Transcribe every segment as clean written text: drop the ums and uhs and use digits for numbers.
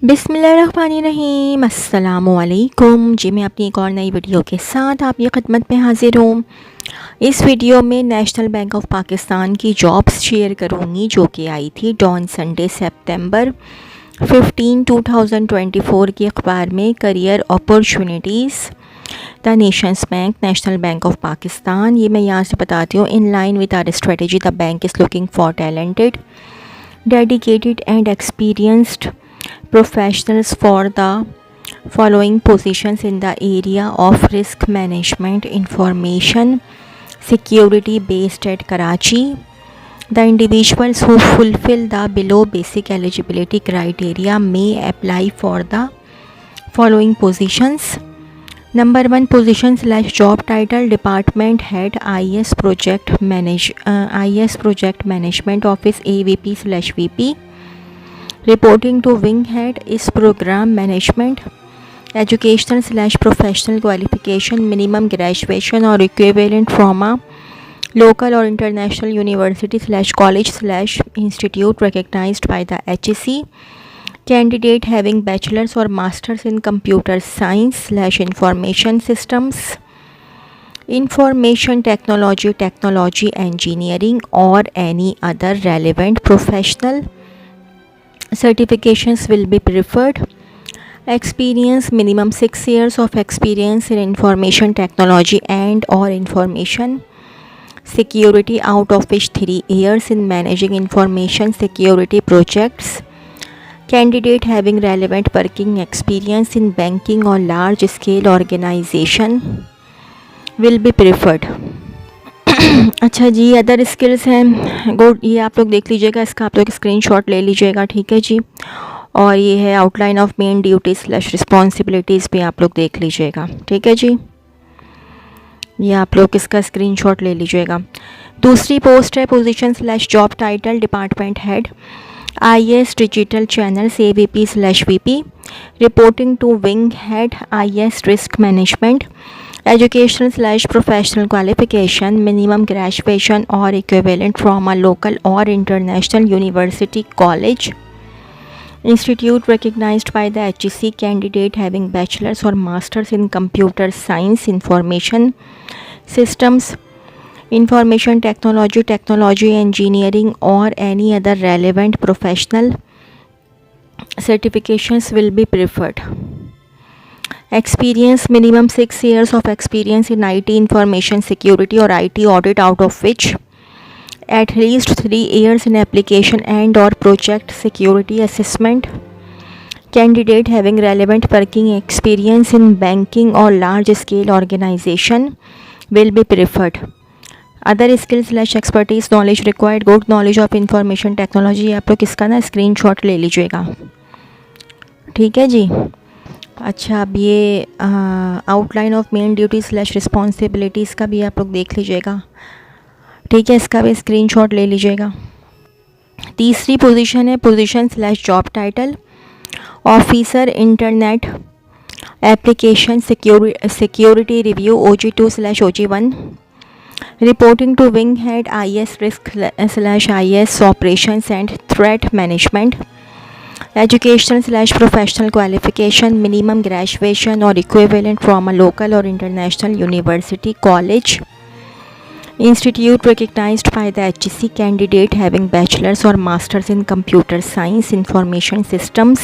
बिस्मिल्लाहिर्रहमानिर्रहीम, अस्सलामुअलैकुम। जी मैं अपनी एक और नई वीडियो के साथ आपकी खिदमत में हाज़िर हूँ। इस वीडियो में नेशनल बैंक ऑफ पाकिस्तान की जॉब्स शेयर करूँगी जो कि आई थी डॉन संडे सितंबर 15 2024 के अखबार में। Career opportunities the nation's bank, national bank of Pakistan. ये मैं यहाँ से बताती हूँ। In line with our strategy the bank is looking for talented, dedicated and experienced professionals for the following positions in the area of risk management, information security based at Karachi. The individuals who fulfill the below basic eligibility criteria may apply for the following positions. Number 1 position / job title department head, IS project management office, AVP / VP. Reporting to wing head is program management. Educational / professional qualification, minimum graduation or equivalent from a local or international university / college / institute recognized by the HEC. Candidate having bachelor's or master's in computer science / information systems, information technology engineering or any other relevant professional certifications will be preferred. Experience, minimum 6 years of experience in information technology and or information security, out of which 3 years in managing information security projects. Candidate having relevant working experience in banking or large scale organization will be preferred. अच्छा जी, other skills हैं good, ये आप लोग देख लीजिएगा, इसका आप लोग स्क्रीनशॉट ले लीजिएगा, ठीक है जी। और ये है outline of main duties / responsibilities भी आप लोग देख लीजिएगा, ठीक है जी। ये आप लोग इसका स्क्रीनशॉट ले लीजिएगा। दूसरी पोस्ट है position / job title department head, IS digital channels, AVP / VP. Reporting to wing head, IS risk management. Educational / professional qualification, minimum graduation or equivalent from a local or international university, college, institute recognized by the HEC. Candidate having bachelor's or master's in computer science, information systems, information technology engineering or any other relevant professional certifications will be preferred. Experience, minimum 6 years of experience in IT information security or IT audit, out of which at least 3 years in application and or project security assessment. Candidate having relevant working experience in banking or large scale organization will be preferred. Other skills / expertise knowledge required, good knowledge of information technology। आप लोग इसका ना screenshot ले लीजिएगा, ठीक है जी। अच्छा, अब ये outline of main duties / responsibilities का भी आप लोग देख लीजिएगा, ठीक है, इसका भी स्क्रीनशॉट ले लीजिएगा। तीसरी पोजीशन है position / job title officer internet application security review, OG2 / OG1. Reporting to wing head, IS risk / IS operations and threat management. Educational / professional qualification, minimum graduation or equivalent from a local or international university, college, institute recognized by the HEC. Candidate having bachelor's or master's in computer science, information systems,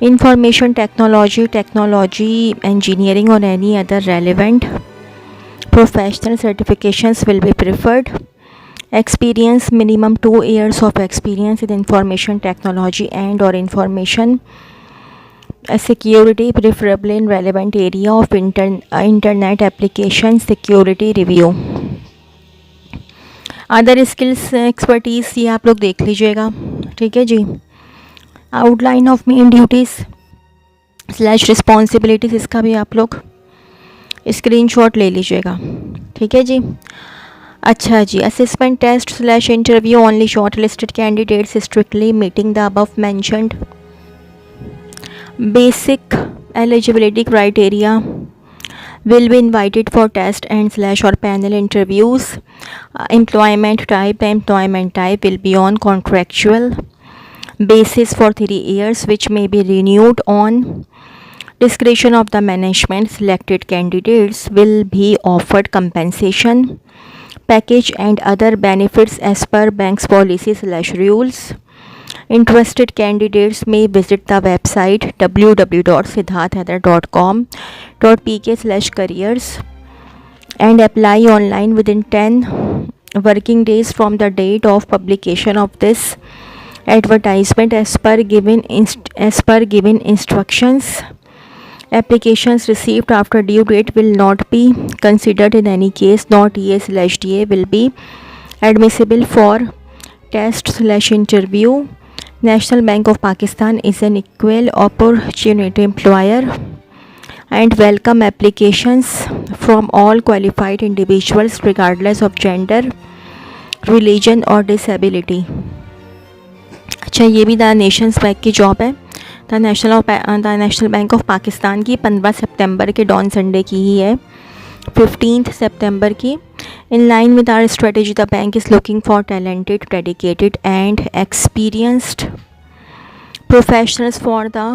information technology engineering or any other relevant professional certifications will be preferred. Experience, minimum 2 years of experience in information technology and or information security, preferably in relevant area of internet application security review. Other skills expertise ये आप लोग देख लीजिएगा, ठीक है जी। Outline of main duties / responsibilities, इसका भी आप लोग स्क्रीनशॉट ले लीजिएगा, ठीक है जी। अच्छा जी, assessment test / interview, only short listed candidates strictly meeting the above mentioned basic eligibility criteria will be invited for test and / or panel interviews. Employment type will be on contractual basis for 3 years, which may be renewed on discretion of the management. Selected candidates will be offered compensation package and other benefits as per bank's policy/rules. Interested candidates may visit the website www.siddharthhaider.com.pk/careers and apply online within 10 working days from the date of publication of this advertisement as per given instructions. Applications received after due date will not be considered in any case. Not EA/DA will be admissible for test/interview. National Bank of Pakistan is an equal opportunity employer and welcome applications from all qualified individuals regardless of gender, religion or disability. अच्छा, ये भी the nation's bank की job है. The national bank of Pakistan की 15 सितंबर के don Sunday की ही है, 15 सितंबर की. In line with our strategy, the bank is looking for talented, dedicated and experienced professionals for the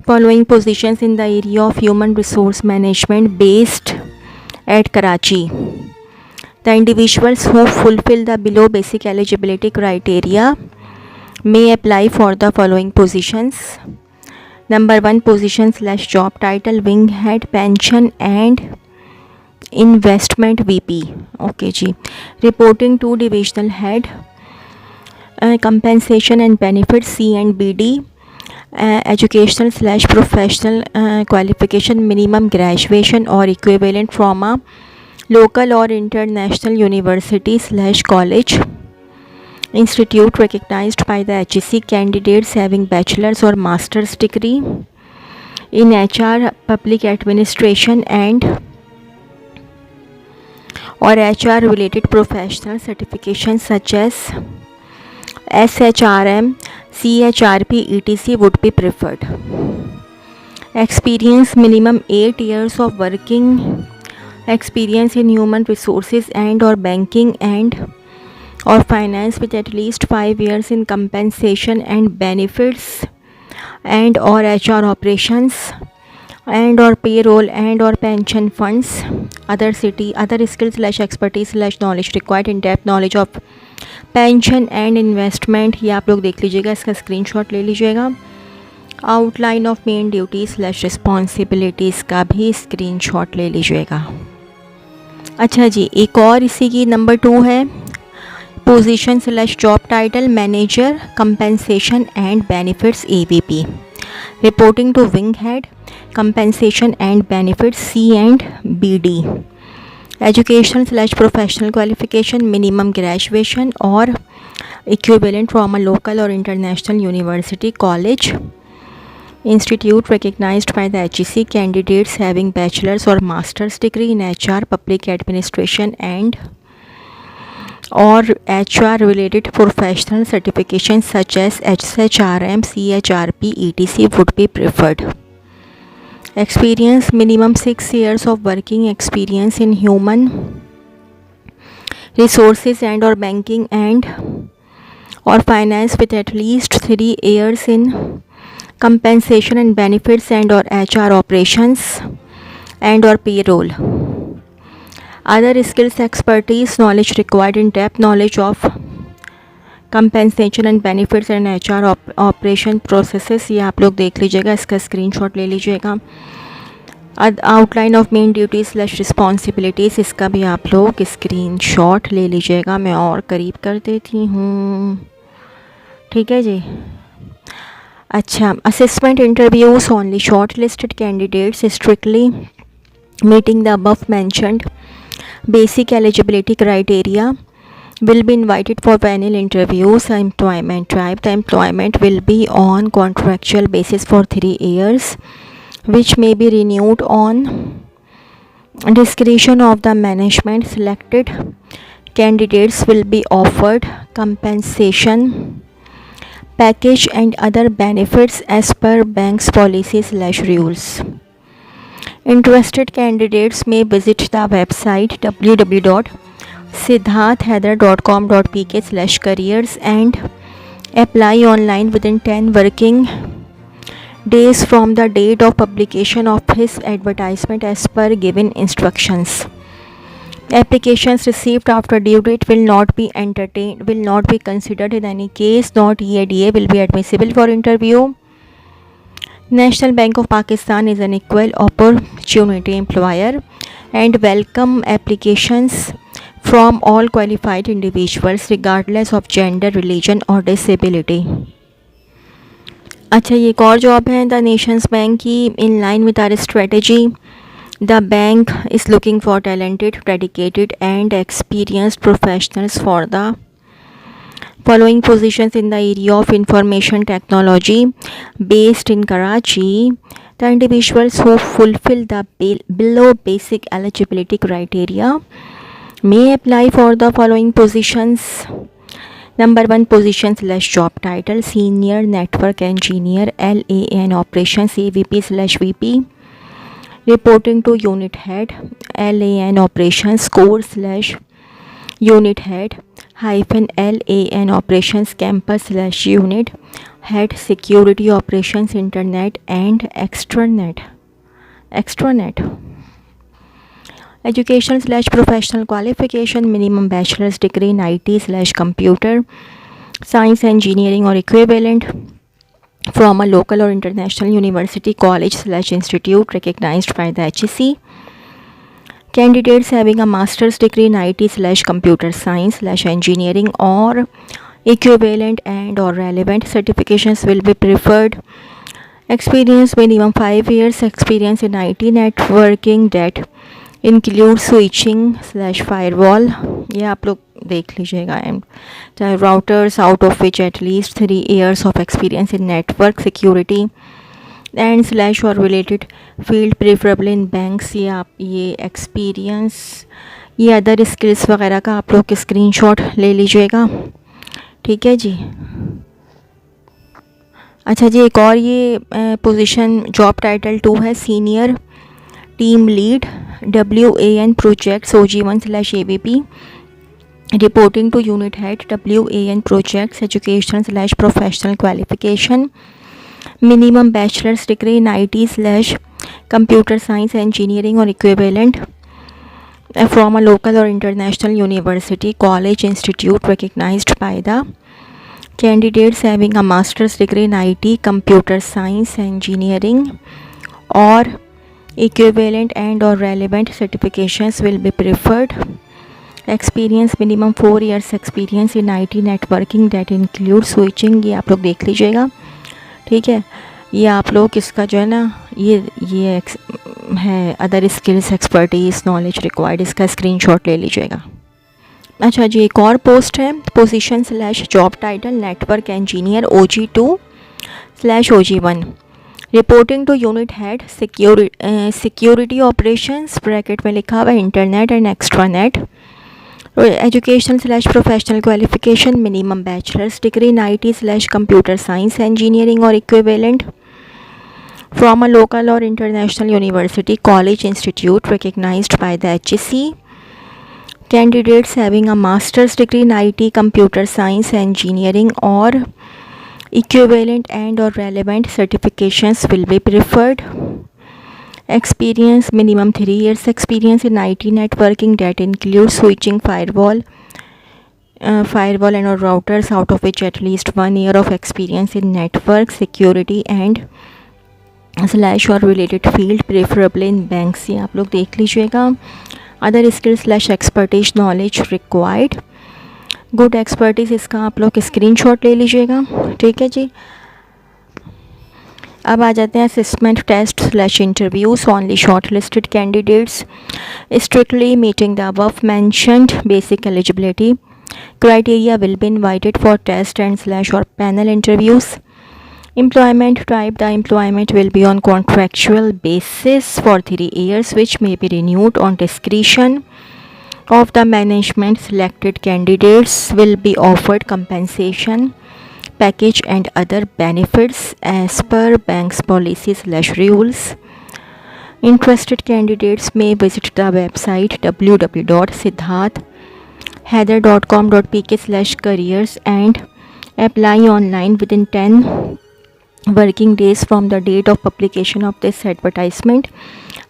following positions in the area of human resource management based at Karachi. The individuals who fulfill the below basic eligibility criteria may apply for the following positions. Number 1 position/job title wing head pension and investment VP. Okay जी. Reporting to divisional head. Compensation and benefits C and BD. Educational/professional qualification minimum graduation or equivalent from a local or international university/college institute recognized by the HEC. Candidates having bachelor's or master's degree in HR, public administration and or HR related professional certifications such as SHRM, CHRP, etc. would be preferred. Experience minimum 8 years of working experience in human resources and or banking and or finance with at least 5 years in compensation and benefits and or HR operations and or payroll and or pension funds. Other skills/expertise/knowledge required in depth knowledge of pension and investment. ये आप लोग देख लीजिएगा, इसका screenshot ले लीजिएगा. Outline of main ड्यूटीज/रिस्पॉन्सिबिलिटीज़ का भी स्क्रीनशॉट ले लीजिएगा. अच्छा जी, एक और इसी की नंबर 2 है position job title manager compensation and benefits AVP. Reporting to wing head compensation and benefits C and BD. Educational/professional qualification minimum graduation or equivalent from a local or international university, college, institute recognized by the HEC. Candidates having bachelor's or master's degree in HR, public administration and or HR related professional certifications such as SHRM, CHRP, etc. would be preferred. Experience minimum 6 years of working experience in human resources and or banking and or finance with at least 3 years in compensation and benefits and or HR operations and or payroll. Other skills expertise knowledge required in depth knowledge of compensation and benefits and HR operation processes. ये आप लोग देख लीजिएगा, इसका screenshot ले लीजिएगा. Outline of main ड्यूटीज/रिस्पॉन्सिबिलिटीज़, इसका भी आप लोग स्क्रीनशॉट ले लीजिएगा. मैं और करीब कर देती हूँ, ठीक है जी. अच्छा, assessment interviews only short listed candidates strictly meeting the above mentioned basic eligibility criteria will be invited for panel interviews. Employment type: the employment will be on contractual basis for 3 years, which may be renewed on discretion of the management. Selected candidates will be offered compensation package and other benefits as per bank's policies/rules. Interested candidates may visit the website www.siddharthhaider.com.pk/careers and Apply online within 10 working days from the date of publication of his advertisement as per given instructions. Applications received after due date will not be considered in any case. Not EADA will be admissible for interview. National Bank of Pakistan is an equal opportunity employer and welcome applications from all qualified individuals regardless of gender, religion or disability. अच्छा, ये एक और job है the nation's bank की. In line with our strategy, the bank is looking for talented, dedicated and experienced professionals for the following positions in the area of information technology based in Karachi. The individuals who fulfill the below basic eligibility criteria may apply for the following positions. Number 1 position / job title Senior Network Engineer LAN Operations AVP/VP, reporting to Unit Head LAN Operations /Unit Head -LAN Operations Campus/Unit Head Security Operations Internet and Extranet. Education / professional qualification minimum bachelor's degree in IT/computer science, engineering or equivalent from a local or international university, college/institute recognized by the HEC. Candidates having a master's degree in IT/computer science/engineering or equivalent and or relevant certifications will be preferred. Experience minimum 5 years experience in IT networking that include switching/firewall, ये आप लोग देख लीजिएगा, and routers out of which at least 3 years of experience in network security and / और related field preferable इन banks. ये आप ये experience, ये अदर स्किल्स वगैरह का आप लोग स्क्रीनशॉट ले लीजिएगा. ठीक है जी. अच्छा जी, एक और ये पोजीशन जॉब टाइटल 2 है senior team lead WAN Projects OG1/AVP, reporting to Unit Head WAN Projects. Education / professional qualification minimum bachelor's degree in IT/computer science, engineering or equivalent from a local or international university, college, institute recognized by the candidates having a master's degree in IT, computer science, engineering or equivalent and or relevant certifications will be preferred. Experience minimum 4 years experience in IT networking that includes switching, ये आप लोग देख लीजिएगा. ठीक है, ये आप लोग इसका जो है ना, ये है other skills expertise knowledge required, इसका स्क्रीनशॉट ले लीजिएगा. अच्छा जी, एक और पोस्ट है position / job title network engineer OG2/OG1, reporting to unit head security operations bracket में लिखा हुआ है internet and extranet. Education / professional qualification minimum bachelor's degree in IT/computer science, engineering or equivalent from a local or international university, college, institute recognized by the HEC. Candidates having a master's degree in IT, computer science, engineering or equivalent and or relevant certifications will be preferred. Experience minimum 3 years experience in IT networking that includes switching, firewall and or routers, out of which at least 1 year of experience in network security and / और related field preferable in banks. ये आप लोग देख लीजिएगा. Other skills / expertise knowledge required. Good expertise, इसका आप लोग screenshot ले लीजिएगा. ठीक है जी. अब आ जाते हैं assessment test / interviews. Only short listed candidates strictly meeting the above mentioned basic eligibility criteria will be invited for test and / or panel interviews. Employment type, the employment will be on contractual basis for 3 years which may be renewed on discretion of the management. Selected candidates will be offered compensation package and other benefits as per bank's policies / rules. Interested candidates may visit the website www.siddharthheather.com.pk/careers and Apply online within 10 working days from the date of publication of this advertisement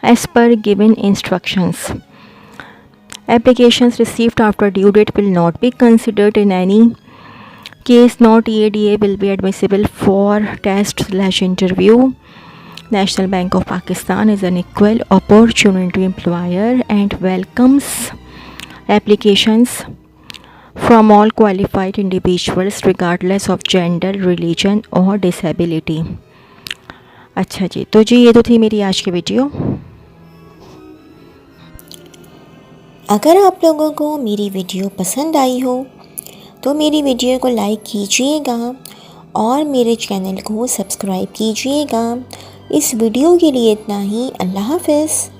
as per given instructions. Applications received after due date will not be considered. In any case, not EADA will be admissible for test/interview. National Bank of Pakistan is an equal opportunity employer and welcomes applications from all qualified individuals regardless of gender, religion or disability. अच्छा जी, तो जी ये तो थी मेरी आज की video. अगर आप लोगों को मेरी वीडियो पसंद आई हो तो मेरी वीडियो को लाइक कीजिएगा और मेरे चैनल को सब्सक्राइब कीजिएगा। इस वीडियो के लिए इतना ही। अल्लाह हाफ़िज़।